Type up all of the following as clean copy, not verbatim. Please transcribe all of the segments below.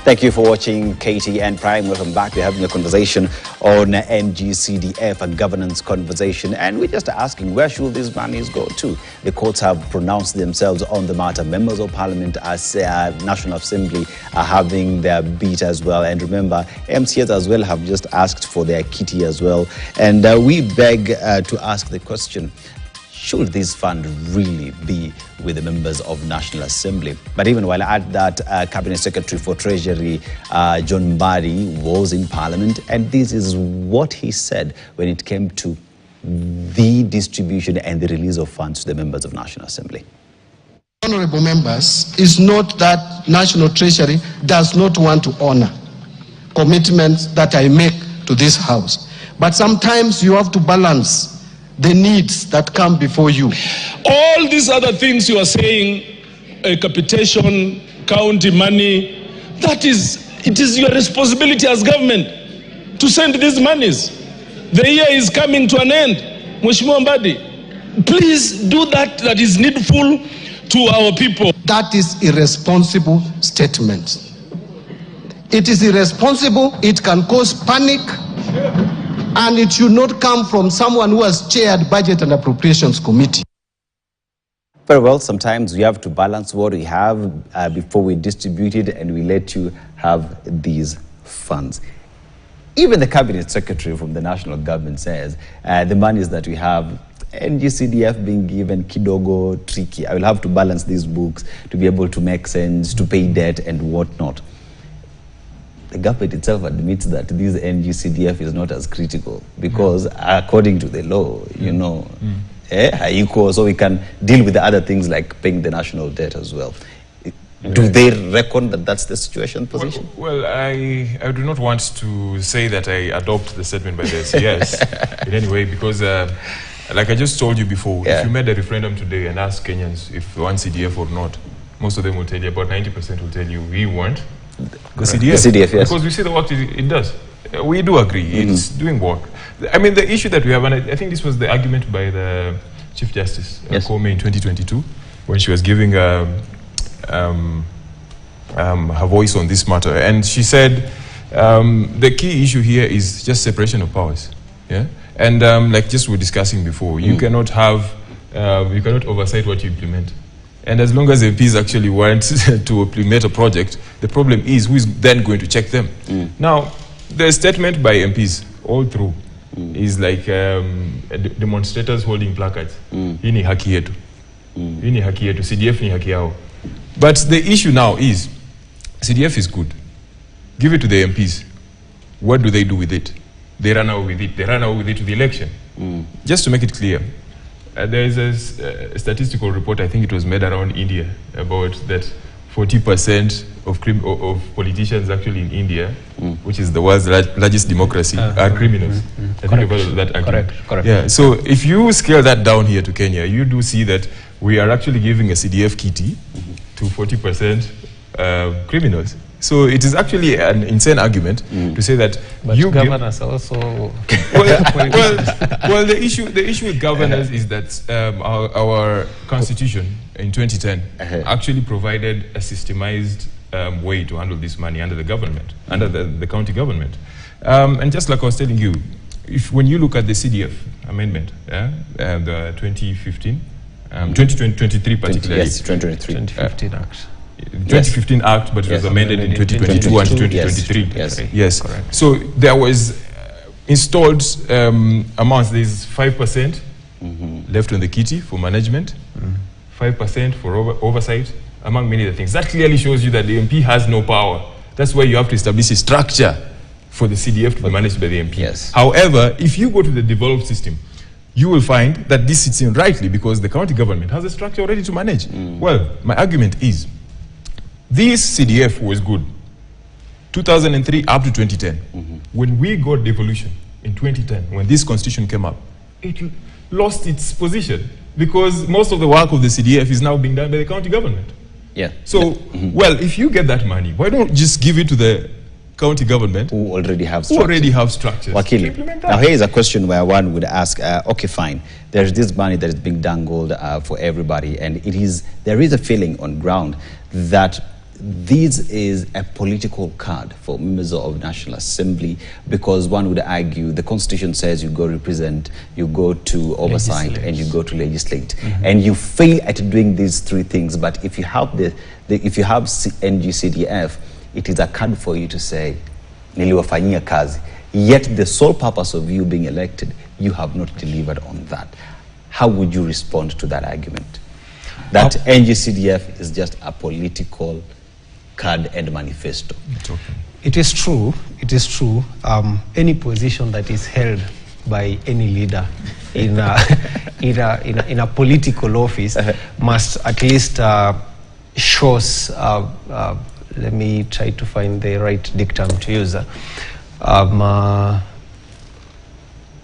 Thank you for watching KTN Prime. Welcome back. We're having a conversation on NG-CDF, a governance conversation, and we're just asking, where should these monies go to? The courts have pronounced themselves on the matter. Members of Parliament, as National Assembly, are having their beat as well. And remember, MCAs as well have just asked for their kitty as well. And we beg to ask the question, should this fund really be with the members of National Assembly? But even while at that, Cabinet Secretary for Treasury, John Mbadi, was in Parliament, and this is what he said when it came to the distribution and the release of funds to the members of National Assembly. Honorable members, is not that National Treasury does not want to honor commitments that I make to this House. But sometimes you have to balance the needs that come before you. All these other things you are saying, capitation, county money, it is your responsibility as government to send these monies. The year is coming to an end. Mheshimiwa Mbadi, please do that is needful to our people. That is irresponsible statement. It is irresponsible, it can cause panic, and it should not come from someone who has chaired Budget and Appropriations Committee. Very well, sometimes we have to balance what we have before we distribute it, and we let you have these funds. Even the Cabinet Secretary from the national government says the monies that we have, NG-CDF being given kidogo tricky. I will have to balance these books to be able to make sense, to pay debt and whatnot. The government itself admits that this NG-CDF is not as critical because according to the law, you know, equal, so we can deal with the other things like paying the national debt as well. Do they reckon that that's the situation position? Well, I do not want to say that I adopt the statement by the CS in any way because like I just told you before, if you made a referendum today and asked Kenyans if they want CDF or not, most of them will tell you, about 90% will tell you, we want the CDF. The CDF, yes. Because we see the work it does. We do agree, it's doing work. I mean, the issue that we have, and I think this was the argument by the Chief Justice, Kome, in 2022, when she was giving her voice on this matter. And she said the key issue here is just separation of powers. Yeah? And like just we were discussing before, you cannot have, you cannot oversight what you implement. And as long as MPs actually want to implement a project, the problem is who is then going to check them. Now, the statement by MPs all through is like demonstrators holding placards. Hii ni haki yetu. Hii ni haki yetu. CDF ni haki yao. But the issue now is, CDF is good. Give it to the MPs. What do they do with it? They run out with it. They run out with it to the election. Just to make it clear, there is a statistical report, I think it was made around India, about that 40% of politicians actually in India, which is the world's largest democracy, are criminals. I think about that argument. Correct. Yeah. So if you scale that down here to Kenya, you do see that we are actually giving a CDF kitty to 40% criminals. So it is actually an insane argument to say that but you governors also. well, the issue with governors is that our constitution in 2010 actually provided a systemized way to handle this money under the government, under the county government. And just like I was telling you, when you look at the CDF amendment, the 2015, 2023 particularly. Yes, 2023. 2015 Act. 2015 Act, but it was amended in 2022 and 2023. Yes. Correct. So there was installed amounts. There's 5% left on the kitty for management, 5% for oversight, among many other things. That clearly shows you that the MP has no power. That's why you have to establish a structure for the CDF to be managed by the MP. Yes. However, if you go to the devolved system, you will find that this sits in rightly because the county government has a structure already to manage. Well, my argument is, this CDF was good, 2003 up to 2010. When we got devolution in 2010, when this constitution came up, it lost its position because most of the work of the CDF is now being done by the county government. Yeah. So, well, if you get that money, why don't you just give it to the county government who already have structures. Wakili. Now here is a question where one would ask, okay, fine, there's this money that is being dangled for everybody, and there is a feeling on ground that this is a political card for members of National Assembly, because one would argue the Constitution says you go represent, you go to oversight, and you go to legislate, and you fail at doing these three things. But if you have if you have NG-CDF, it is a card for you to say, niliwafanyia kazi. Yet the sole purpose of you being elected, you have not delivered on that. How would you respond to that argument? That NG-CDF is just a political card and manifesto. It is true. It is true. Any position that is held by any leader in a political office must at least shows. Let me try to find the right dictum to use.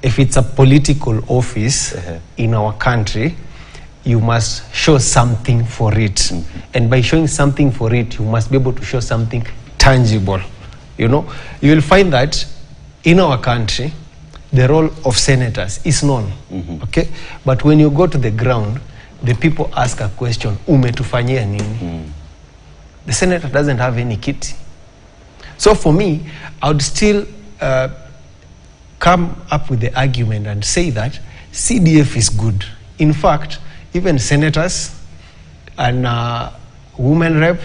If it's a political office in our country, you must show something for it. And by showing something for it, you must be able to show something tangible. You know, you will find that in our country, the role of senators is known. Okay? But when you go to the ground, the people ask a question, umetufanyia nini? The senator doesn't have any kit. So for me, I would still come up with the argument and say that CDF is good. In fact, even senators and women rep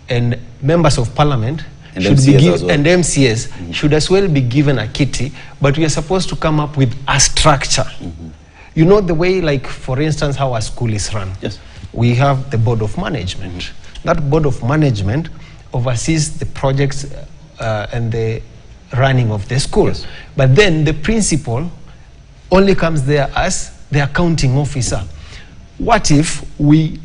and members of parliament and should MCS be as well. and MCS should as well be given a kitty, but we are supposed to come up with a structure. You know the way, like for instance, how a school is run. Yes. We have the board of management. That board of management oversees the projects and the running of the school. Yes. But then the principal only comes there as the accounting officer. What if we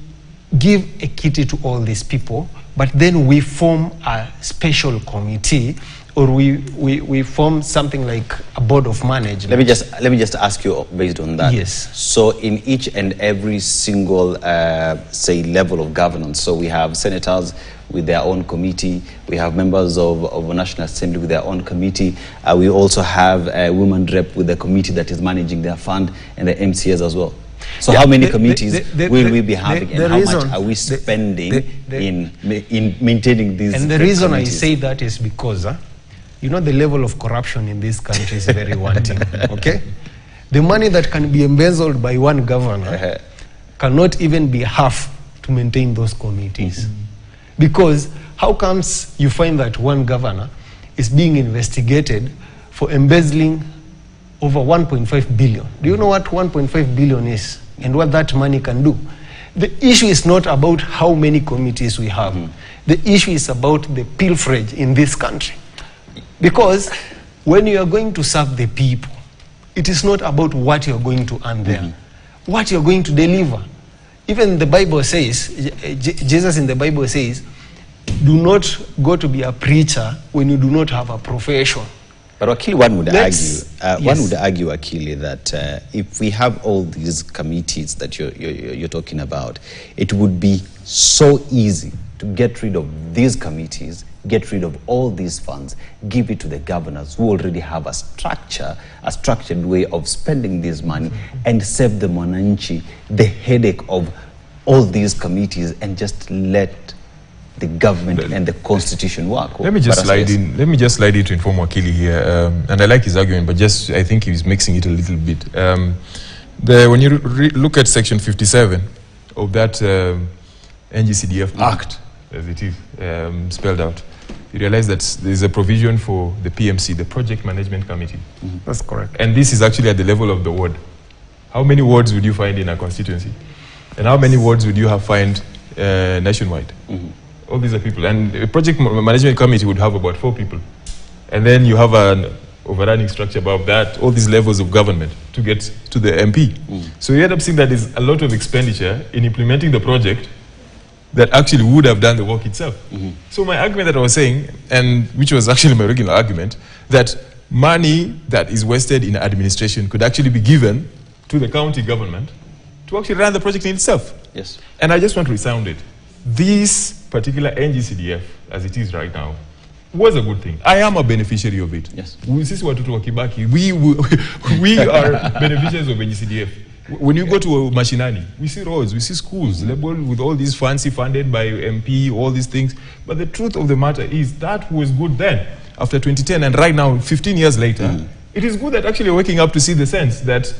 give a kitty to all these people, but then we form a special committee, or we form something like a board of management? Let me just ask you based on that. Yes. So in each and every single say level of governance, so we have senators with their own committee, we have members of the National Assembly with their own committee, we also have a women rep with the committee that is managing their fund, and the MCS as well. So how many committees will we be having, and how much are we spending in maintaining these? And the reason I say that is because you know the level of corruption in this country is very wanting. Okay, the money that can be embezzled by one governor cannot even be half to maintain those committees. Because how comes you find that one governor is being investigated for embezzling over 1.5 billion? Do you know what 1.5 billion is and what that money can do? The issue is not about how many committees we have. The issue is about the pilferage in this country. Because when you are going to serve the people, it is not about what you are going to earn there, what you are going to deliver. Even the Bible says, Jesus in the Bible says, do not go to be a preacher when you do not have a profession. But Wakili, one would Yes. argue, Wakili, that if we have all these committees that you're talking about, it would be so easy to get rid of these committees, get rid of all these funds, give it to the governors who already have a structured way of spending this money, and save the mwananchi the headache of all these committees, and just let the government and the constitution work. Let me just slide in. Let me just slide in to inform Wakili here, and I like his argument, but just I think he's mixing it a little bit. When you look at section 57 of that NG-CDF Act, as it is spelled out, you realize that there is a provision for the PMC, the Project Management Committee. That's correct. And this is actually at the level of the ward. How many wards would you find in a constituency? And how many wards would you have find nationwide? All these are people. And a Project Management Committee would have about 4 people. And then you have an overrunning structure above that, all these levels of government to get to the MP. So you end up seeing that there's a lot of expenditure in implementing the project that actually would have done the work itself. So my argument that I was saying, and which was actually my regular argument, that money that is wasted in administration could actually be given to the county government to actually run the project in itself. Yes. And I just want to resound it. This particular NG-CDF, as it is right now, was a good thing. I am a beneficiary of it. Yes. Sisi watoto wa Kibaki, we are beneficiaries of NG-CDF. When you go to Mashinani, we see roads, we see schools labeled with all these fancy funded by MP, all these things. But the truth of the matter is that was good then, after 2010, and right now, 15 years later, it is good that actually waking up to see the sense that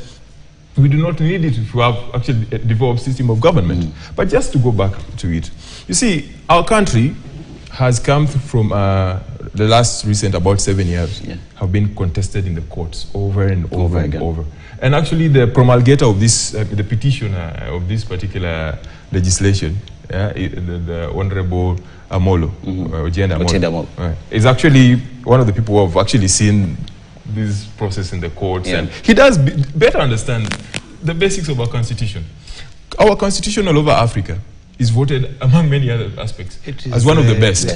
we do not need it to have actually a developed system of government. But just to go back to it, you see, our country has come from the last recent about 7 years have been contested in the courts over and over and over. And actually the promulgator of this, the petitioner of this particular legislation, the Honorable Amolo, Otiende Amolo, is actually one of the people who have actually seen this process in the courts, and he does better understand the basics of our constitution. Our constitution all over Africa is voted, among many other aspects, as one of the best.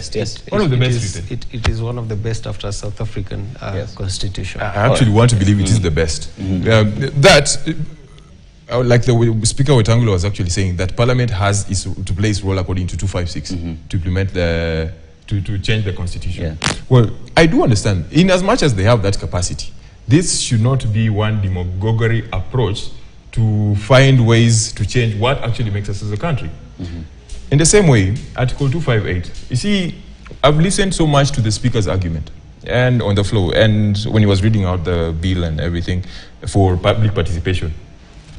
One of the best. It is one of the best after South African constitution. I actually want to believe it is the best. Like the Speaker Wetangula was actually saying, that Parliament has to play its role according to 256 to implement the to change the constitution. Well, I do understand, in as much as they have that capacity, this should not be one demagoguery approach to find ways to change what actually makes us as a country. In the same way, Article 258, you see, I've listened so much to the Speaker's argument and on the floor, and when he was reading out the bill and everything for public participation,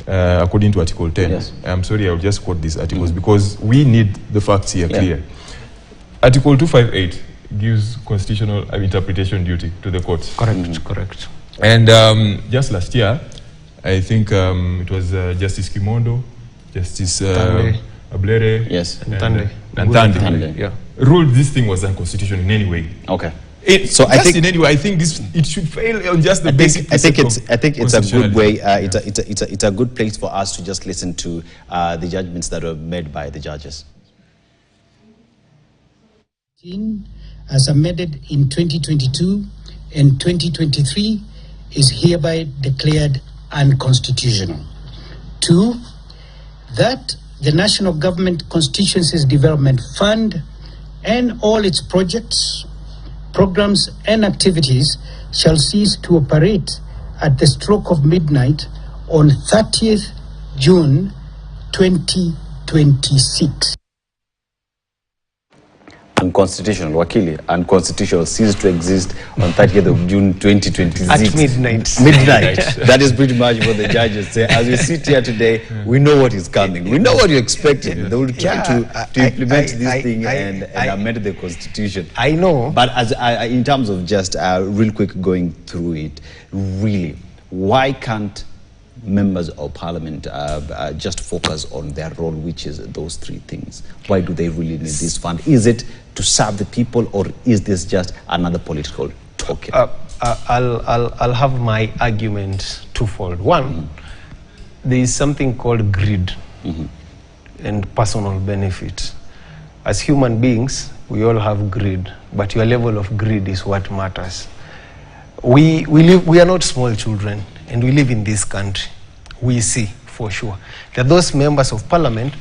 according to Article 10. I'm sorry, I'll just quote these articles because we need the facts here clear. Article 258 gives constitutional interpretation duty to the courts. Correct. And just last year, I think it was Justice Kimondo, Justice Ablere, and Tande ruled this thing was unconstitutional in any way. So I think in any way, I think it should fail on just the basic. I think it's a good way. It's a good place for us to just listen to the judgments that were made by the judges. As amended in 2022 and 2023 is hereby declared unconstitutional. 2, that the National Government Constituencies Development Fund and all its projects, programs and activities shall cease to operate at the stroke of midnight on 30th June 2026. Unconstitutional, Wakili, unconstitutional, cease to exist on 30th of June 2026. At midnight. That is pretty much what the judges say. As we sit here today, we know what is coming. We know what you're expecting. They will try to implement this thing and amend the constitution. I know. But as in terms of just real quick going through it, really, why can't members of parliament just focus on their role, which is those three things? Why do they really need this fund? Is it to serve the people, or is this just another political token? I'll have my argument twofold. One, there is something called greed and personal benefit. As human beings, we all have greed, but your level of greed is what matters. We are not small children, and we live in this country. We see for sure that those members of parliament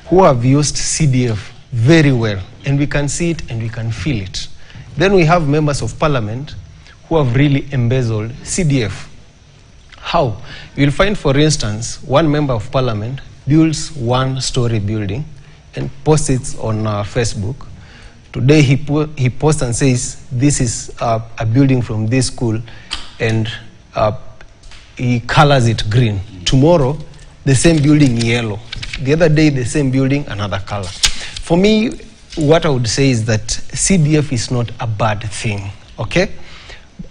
who have used CDF very well, and we can see it and we can feel it. Then we have members of parliament who have really embezzled CDF. How? You'll find, for instance, one member of parliament builds one-story building and posts it on Facebook. Today he posts and says, this is a building from this school, and he colors it green. Tomorrow, the same building yellow. The other day, the same building, another color. For me, what I would say is that CDF is not a bad thing, okay?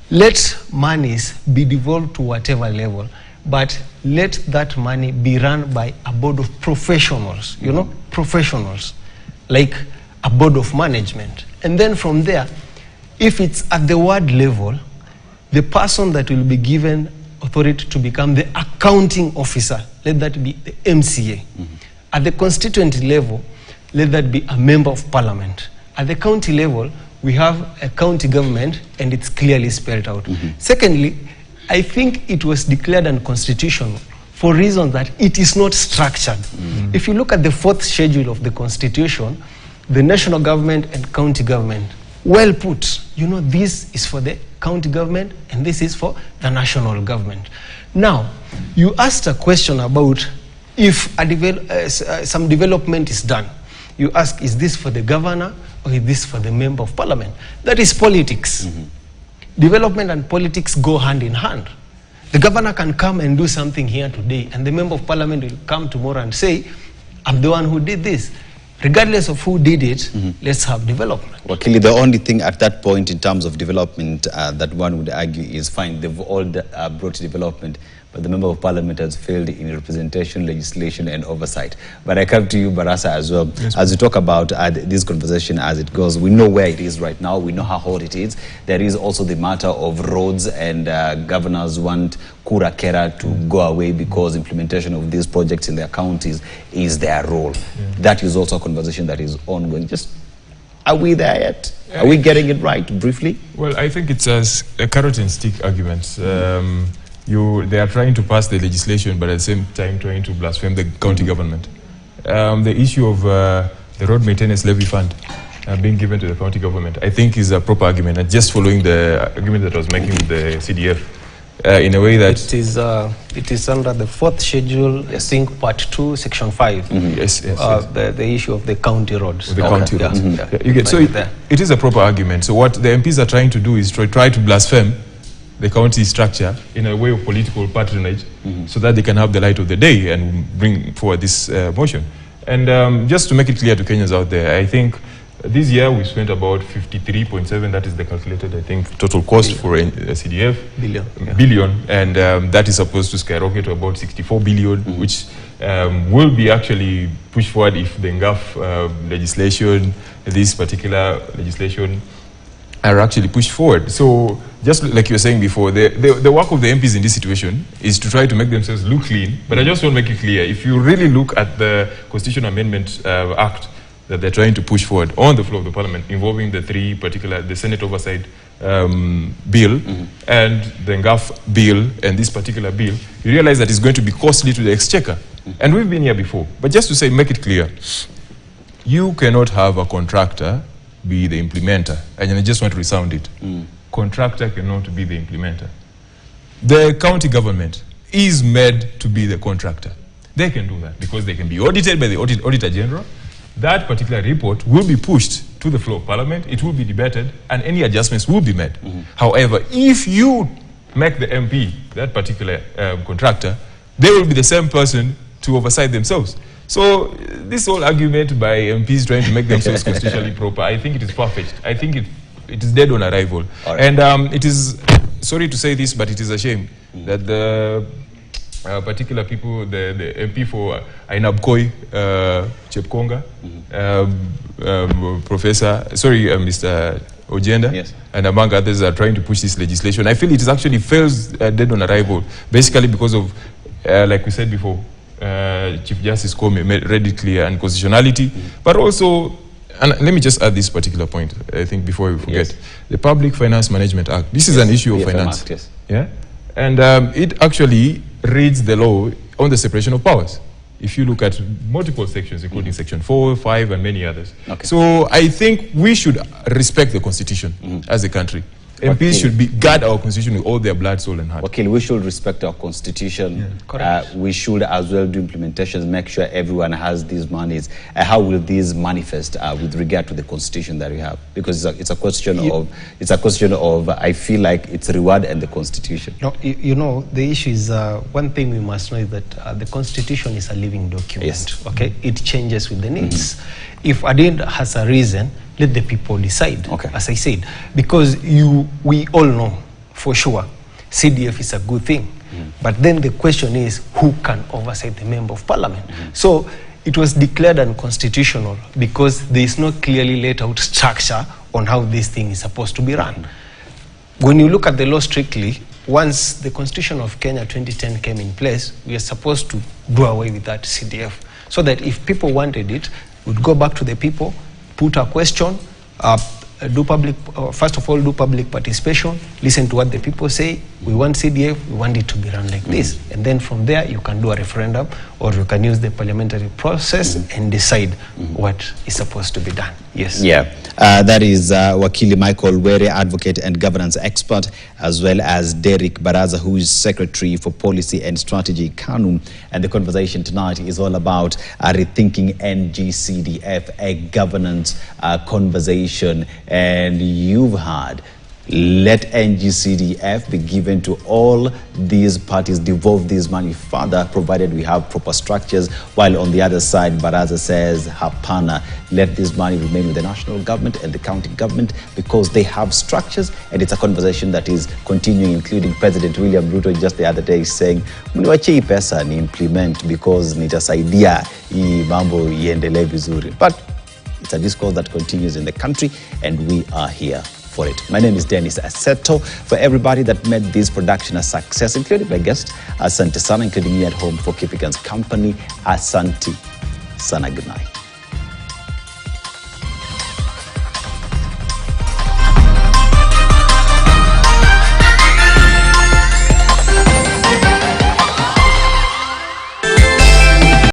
Let monies be devolved to whatever level, but let that money be run by a board of professionals, you know, professionals, like a board of management. And then from there, if it's at the ward level, the person that will be given authority to become the accounting officer, let that be the MCA. At the constituent level, let that be a member of parliament. At the county level, we have a county government, and it's clearly spelled out. Secondly, I think it was declared unconstitutional for reasons that it is not structured. If you look at the 4th schedule of the constitution, the national government and county government, well put, you know, this is for the county government and this is for the national government. Now, you asked a question about if some development is done. You ask, is this for the governor or is this for the member of parliament? That is politics. Development and politics go hand in hand. The governor can come and do something here today, and the member of parliament will come tomorrow and say, I'm the one who did this. Regardless of who did it, let's have development. Well, clearly the only thing at that point in terms of development that one would argue is fine, they've all brought development, but the member of parliament has failed in representation, legislation and oversight. But I come to you, Barasa, as well. Yes, as we talk about this conversation as it goes, we know where it is right now, we know how hot it is. There is also the matter of roads, and governors want Kura Kera to go away because implementation of these projects in their counties is their role. That is also a conversation that is ongoing. Just, are we there yet? Are we getting it right, briefly? Well, I think it's a carrot and stick argument. They are trying to pass the legislation, but at the same time trying to blaspheme the county government. The issue of the road maintenance levy fund being given to the county government, I think is a proper argument, and just following the argument that I was making with the CDF, in a way that it is under the 4th schedule, I think part 2, section 5. Yes. The issue of the county roads. The county roads. You get, so it is a proper argument. So what the MPs are trying to do is try to blaspheme the county structure in a way of political patronage, so that they can have the light of the day and bring forward this motion. And just to make it clear to Kenyans out there, I think this year we spent about 53.7, that is the calculated, I think, total cost for a CDF. Billion. And that is supposed to skyrocket to about 64 billion, which will be actually pushed forward if the NGAF legislation, this particular legislation, are actually pushed forward. So just like you were saying before, the work of the MPs in this situation is to try to make themselves look clean. But I just want to make it clear, if you really look at the Constitutional Amendment Act that they're trying to push forward on the floor of the parliament, involving the Senate Oversight Bill and the NGAF Bill and this particular bill, you realize that it's going to be costly to the exchequer. And we've been here before. But just to say, make it clear, you cannot have a contractor be the implementer. And I just want to resound it. Contractor cannot be the implementer. The county government is made to be the contractor. They can do that because they can be audited by the Auditor General. That particular report will be pushed to the floor of Parliament, it will be debated, and any adjustments will be made. However, if you make the MP, that particular contractor, they will be the same person to oversight themselves. So this whole argument by MPs trying to make themselves constitutionally proper, I think it is far-fetched. I think it is dead on arrival. Right. And it is, sorry to say this, but it is a shame that the particular people, the MP for Ainabkoi, Chepkonga, Mr. Ojenda, and among others are trying to push this legislation. I feel it is actually fails dead on arrival, basically because of, like we said before, Chief Justice Koome made it clear unconstitutionality, but also, and let me just add this particular point, I think, before we forget, the Public Finance Management Act. This is an issue of finance. Act, yeah? And it actually reads the law on the separation of powers. If you look at multiple sections, including section 4, 5, and many others. So I think we should respect the Constitution as a country. MPs should guard our Constitution with all their blood, soul, and heart. Okay, we should respect our Constitution. Correct. We should as well do implementations, make sure everyone has these monies. How will these manifest with regard to the Constitution that we have? Because it's a question of, I feel like it's reward and the Constitution. No, you know, the issue is, one thing we must know is that the Constitution is a living document. Yes. Okay, it changes with the needs. If a deed has a reason, let the people decide, as I said. Because we all know, for sure, CDF is a good thing. But then the question is, who can oversight the Member of Parliament? So it was declared unconstitutional because there is no clearly laid out structure on how this thing is supposed to be run. When you look at the law strictly, once the Constitution of Kenya 2010 came in place, we are supposed to do away with that CDF. So that if people wanted it, we'd go back to the people, put a question, first of all, do public participation, listen to what the people say. We want CDF, we want it to be run like this. And then from there, you can do a referendum, or you can use the parliamentary process and decide what is supposed to be done. Yes. Yeah. That is Wakili Michael Were, advocate and governance expert, as well as Derek Baraza, who is Secretary for Policy and Strategy, KANU. And the conversation tonight is all about Rethinking NG-CDF, a governance conversation. And you've heard, let NG-CDF be given to all these parties, devolve this money further, provided we have proper structures. While on the other side, Baraza says, hapana, let this money remain with the national government and the county government because they have structures. And it's a conversation that is continuing, including President William Ruto just the other day saying, mniwache hii pesa ni implement because nitasaidia hii mambo iendelee vizuri. But it's a discourse that continues in the country, and we are here for it. My name is Dennis Aseto. For everybody that made this production a success, including my guest, Asante Sana, including me at home for keeping us company. Asante Sana. Good night.